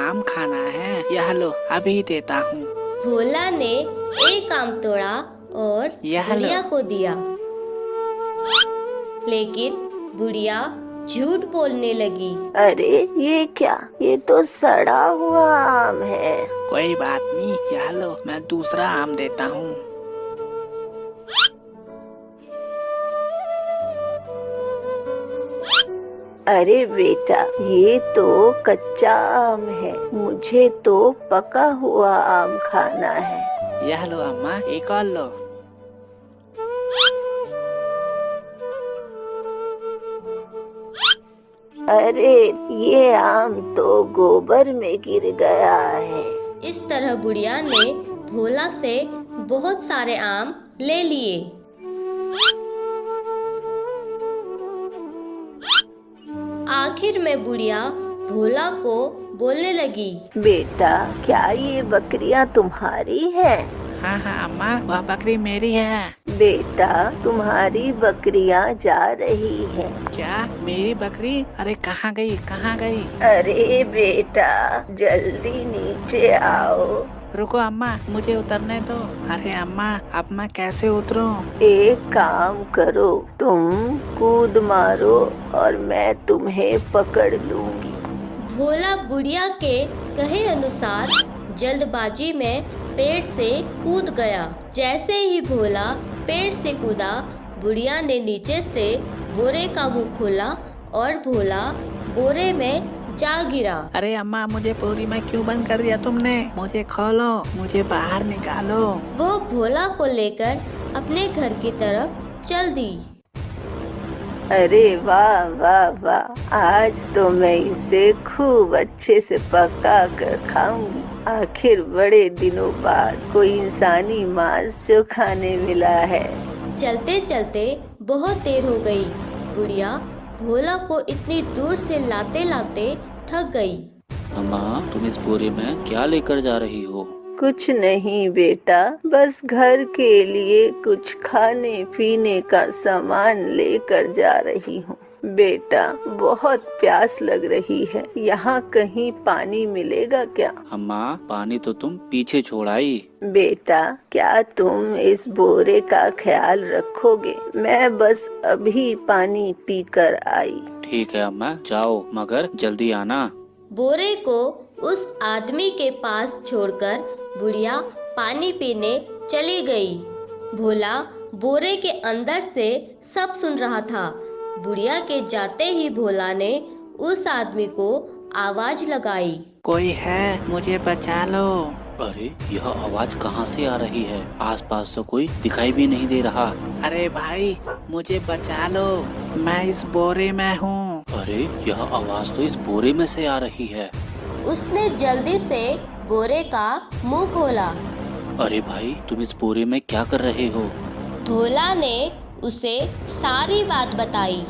आम खाना है, यह लो अभी देता हूँ। भोला ने एक आम तोड़ा और यह लो। बुढ़िया को दिया, लेकिन बुढ़िया झूठ बोलने लगी। अरे ये क्या, ये तो सड़ा हुआ आम है। कोई बात नहीं, यह लो मैं दूसरा आम देता हूँ। अरे बेटा, ये तो कच्चा आम है, मुझे तो पका हुआ आम खाना है। यह लो अम्मा, एक और लो। अरे ये आम तो गोबर में गिर गया है। इस तरह बुढ़िया ने भोला से बहुत सारे आम ले लिए। आखिर में बुढ़िया भोला को बोलने लगी, बेटा, क्या ये बकरियां तुम्हारी हैं? हाँ हाँ अम्मा, वह बकरी मेरी है। बेटा, तुम्हारी बकरियां जा रही हैं। क्या मेरी बकरी? अरे कहाँ गई, कहाँ गई? अरे बेटा, जल्दी नीचे आओ। रुको अम्मा, मुझे उतरने दो। अरे अम्मा, अब मैं कैसे उतरूं? एक काम करो, तुम कूद मारो और मैं तुम्हें पकड़ लूंगी। भोला बुढ़िया के कहे अनुसार जल्दबाजी में पेड़ से कूद गया। जैसे ही भोला पेड़ से कूदा, बुढ़िया ने नीचे से बोरे का मुंह खोला और भोला बोरे में जा गिरा। अरे अम्मा, मुझे बोरी में क्यों बंद कर दिया तुमने? मुझे खोलो, मुझे बाहर निकालो। वो भोला को लेकर अपने घर की तरफ चल दी। अरे वाह वाह वाह, आज तो मैं इसे खूब अच्छे से पका कर खाऊंगी। आखिर बड़े दिनों बाद कोई इंसानी मांस जो खाने मिला है। चलते चलते बहुत देर हो गई। बुढ़िया भोला को इतनी दूर से लाते लाते थक गई। अम्मा, तुम इस बोरे में क्या लेकर जा रही हो? कुछ नहीं बेटा, बस घर के लिए कुछ खाने पीने का सामान लेकर जा रही हूँ। बेटा, बहुत प्यास लग रही है, यहाँ कहीं पानी मिलेगा क्या? अम्मा, पानी तो तुम पीछे छोड़ आई। बेटा, क्या तुम इस बोरे का ख्याल रखोगे? मैं बस अभी पानी पीकर आई। ठीक है अम्मा, जाओ, मगर जल्दी आना। बोरे को उस आदमी के पास छोड़कर बुढ़िया पानी पीने चली गई। भोला बोरे के अंदर से सब सुन रहा था। बुढ़िया के जाते ही भोला ने उस आदमी को आवाज लगाई, कोई है, मुझे बचा लो। अरे यह आवाज कहाँ से आ रही है? आसपास तो कोई दिखाई भी नहीं दे रहा। अरे भाई, मुझे बचा लो, मैं इस बोरे में हूँ। अरे यह आवाज तो इस बोरे में से आ रही है। उसने जल्दी से बोरे का मुंह खोला। अरे भाई, तुम इस बोरे में क्या कर रहे हो? भोला ने उसे सारी बात बताई।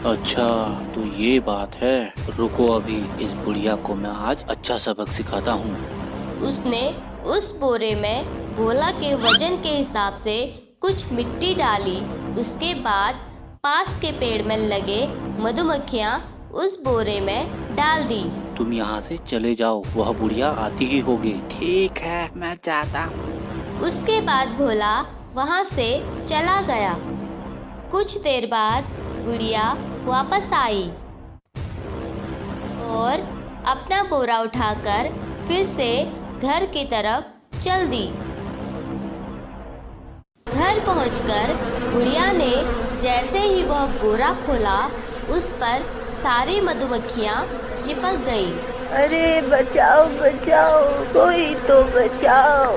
अच्छा, तो ये बात है। रुको, अभी इस बुढ़िया को मैं आज अच्छा सबक सिखाता हूँ। उसने उस बोरे में भोला के वजन के हिसाब से कुछ मिट्टी डाली। उसके बाद पास के पेड़ में लगे मधुमक्खियाँ उस बोरे में डाल दी। तुम यहाँ से चले जाओ, वह बुढ़िया आती ही होगी। ठीक है, मैं जाता हूँ। उसके बाद भोला वहाँ से चला गया। कुछ देर बाद बुढ़िया वापस आई और अपना बोरा उठाकर फिर से घर की तरफ चल दी। घर पहुंचकर बुढ़िया ने जैसे ही वह बोरा खोला, उस पर सारी मधुमक्खियाँ चिपक गई। अरे बचाओ बचाओ, कोई तो बचाओ।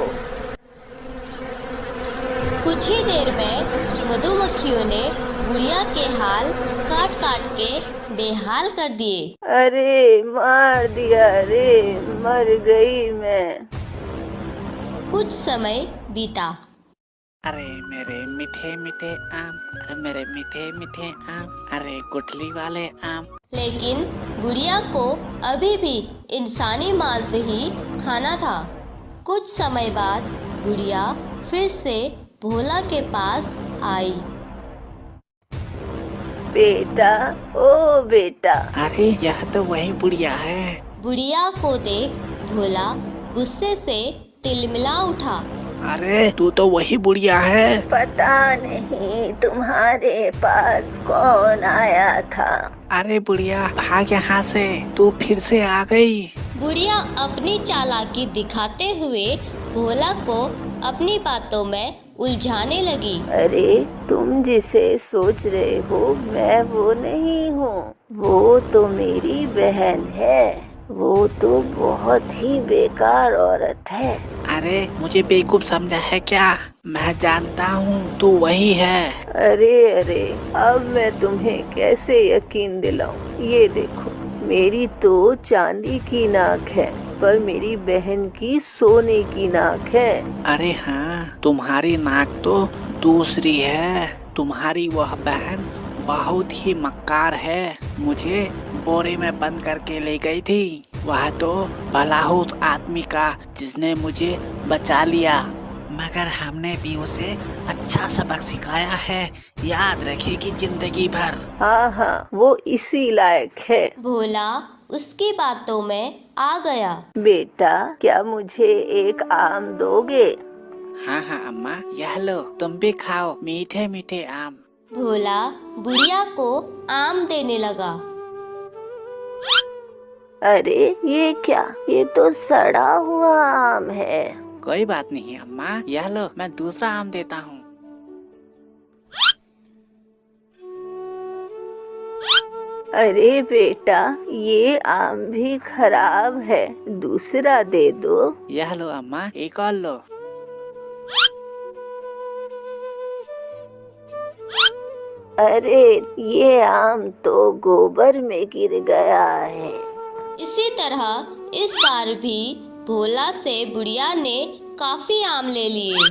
कुछ ही देर में मधुमक्खियों ने बुढ़िया के हाल काट काट के बेहाल कर दिए। अरे मार दिया रे, मर गई मैं। कुछ समय बीता। अरे मेरे मीठे मीठे आम, अरे मेरे मीठे मीठे आम, अरे गुठली वाले आम। लेकिन बुढ़िया को अभी भी इंसानी मांस ही खाना था। कुछ समय बाद बुढ़िया फिर से भोला के पास आई। बेटा, ओ बेटा। अरे यह तो वही बुढ़िया है। बुढ़िया को देख भोला गुस्से से तिलमिला उठा। अरे तू तो वही बुढ़िया है। पता नहीं तुम्हारे पास कौन आया था। अरे बुढ़िया भाग यहाँ से, तू फिर से आ गई। बुढ़िया अपनी चालाकी दिखाते हुए भोला को अपनी बातों में उलझाने लगी। अरे तुम जिसे सोच रहे हो मैं वो नहीं हूँ, वो तो मेरी बहन है। वो तो बहुत ही बेकार औरत है। अरे मुझे बेवकूफ समझा है क्या? मैं जानता हूँ तू वही है। अरे अब मैं तुम्हें कैसे यकीन दिलाऊं? ये देखो, मेरी तो चांदी की नाक है पर मेरी बहन की सोने की नाक है। अरे हाँ, तुम्हारी नाक तो दूसरी है। तुम्हारी वह बहन बहुत ही मक्कार है। मुझे बोरे में बंद करके ले गई थी। वह तो भला हो उस आदमी का जिसने मुझे बचा लिया, मगर हमने भी उसे अच्छा सबक सिखाया है, याद रखेगी जिंदगी भर। हाँ, वो इसी लायक है। भोला उसकी बातों में आ गया। बेटा, क्या मुझे एक आम दोगे? हाँ हाँ अम्मा, यह लो, तुम भी खाओ मीठे मीठे आम। भोला बुढ़िया को आम देने लगा। अरे ये क्या? ये तो सड़ा हुआ आम है। कोई बात नहीं अम्मा, यह लो, मैं दूसरा आम देता हूँ। अरे बेटा, ये आम भी खराब है, दूसरा दे दो। यह लो अम्मा, एक और लो। अरे ये आम तो गोबर में गिर गया है। इसी तरह इस बार भी भोला से बुढ़िया ने काफी आम ले लिए।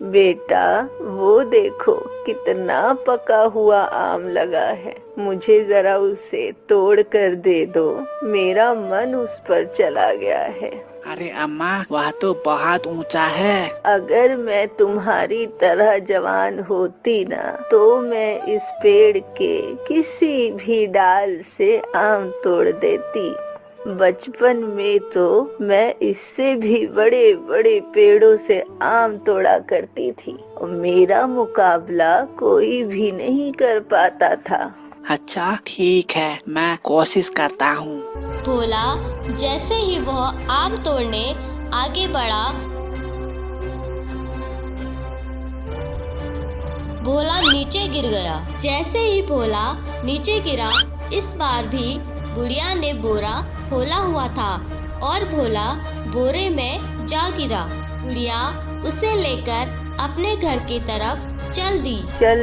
बेटा, वो देखो कितना पका हुआ आम लगा है। मुझे जरा उसे तोड़ कर दे दो, मेरा मन उस पर चला गया है। अरे अम्मा, वह तो बहुत ऊंचा है। अगर मैं तुम्हारी तरह जवान होती ना, तो मैं इस पेड़ के किसी भी डाल से आम तोड़ देती। बचपन में तो मैं इससे भी बड़े बड़े पेड़ों से आम तोड़ा करती थी और मेरा मुकाबला कोई भी नहीं कर पाता था। अच्छा ठीक है, मैं कोशिश करता हूँ। भोला जैसे ही वह आम तोड़ने आगे बढ़ा, भोला नीचे गिर गया। जैसे ही भोला नीचे गिरा, इस बार भी बुढ़िया ने बोरा खोला हुआ था और भोला बोरे में जा गिरा। बुढ़िया उसे लेकर अपने घर की तरफ चल दी। चल,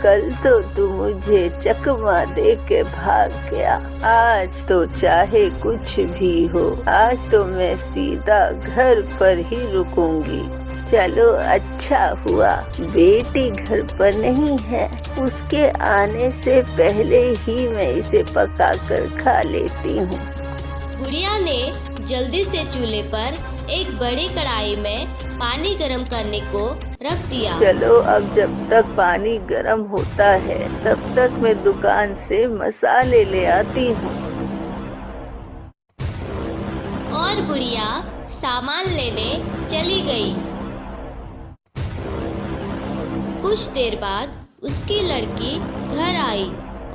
कल तो तू मुझे चकमा दे के भाग गया, आज तो चाहे कुछ भी हो, आज तो मैं सीधा घर पर ही रुकूंगी। चलो अच्छा हुआ बेटी घर पर नहीं है, उसके आने से पहले ही मैं इसे पका कर खा लेती हूँ। बुढ़िया ने जल्दी से चूल्हे पर एक बड़ी कढ़ाई में पानी गरम करने को रख दिया। चलो अब जब तक पानी गरम होता है तब तक मैं दुकान से मसाले ले आती हूँ। और बुढ़िया सामान लेने चली गई। कुछ देर बाद उसकी लड़की घर आई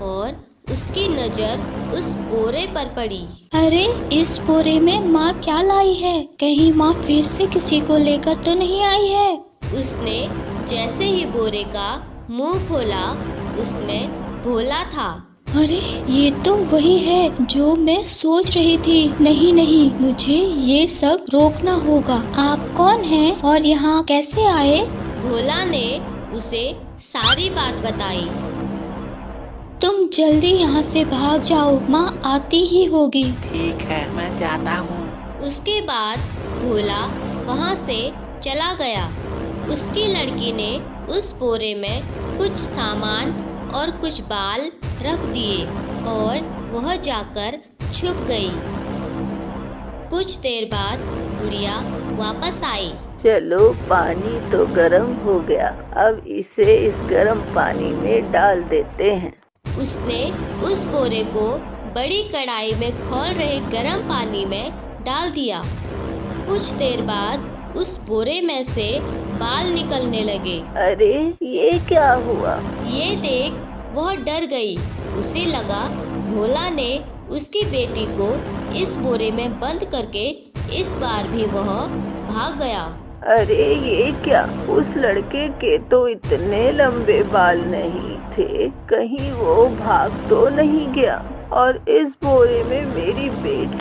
और उसकी नजर उस बोरे पर पड़ी। अरे इस बोरे में माँ क्या लाई है? कहीं माँ फिर से किसी को लेकर तो नहीं आई है? उसने जैसे ही बोरे का मुंह खोला, उसमें भोला था। अरे ये तो वही है जो मैं सोच रही थी। नहीं, मुझे ये सब रोकना होगा। आप कौन हैं और यहाँ कैसे आए? भोला ने उसे सारी बात बताई। तुम जल्दी यहाँ से भाग जाओ, माँ आती ही होगी। ठीक है, मैं जाता हूँ। उसके बाद भोला वहाँ से चला गया। उसकी लड़की ने उस बोरे में कुछ सामान और कुछ बाल रख दिए और वह जाकर छुप गई। कुछ देर बाद बुढ़िया वापस आई। चलो पानी तो गर्म हो गया, अब इसे इस गर्म पानी में डाल देते हैं। उसने उस बोरे को बड़ी कढ़ाई में खौल रहे गर्म पानी में डाल दिया। कुछ देर बाद उस बोरे में से बाल निकलने लगे। अरे ये क्या हुआ? ये देख वह डर गई। उसे लगा भोला ने उसकी बेटी को इस बोरे में बंद करके इस बार भी वह भाग गया। अरे ये क्या? उस लड़के के तो इतने लंबे बाल नहीं थे, कहीं वो भाग तो नहीं गया? और इस बोरे में मेरी बेटी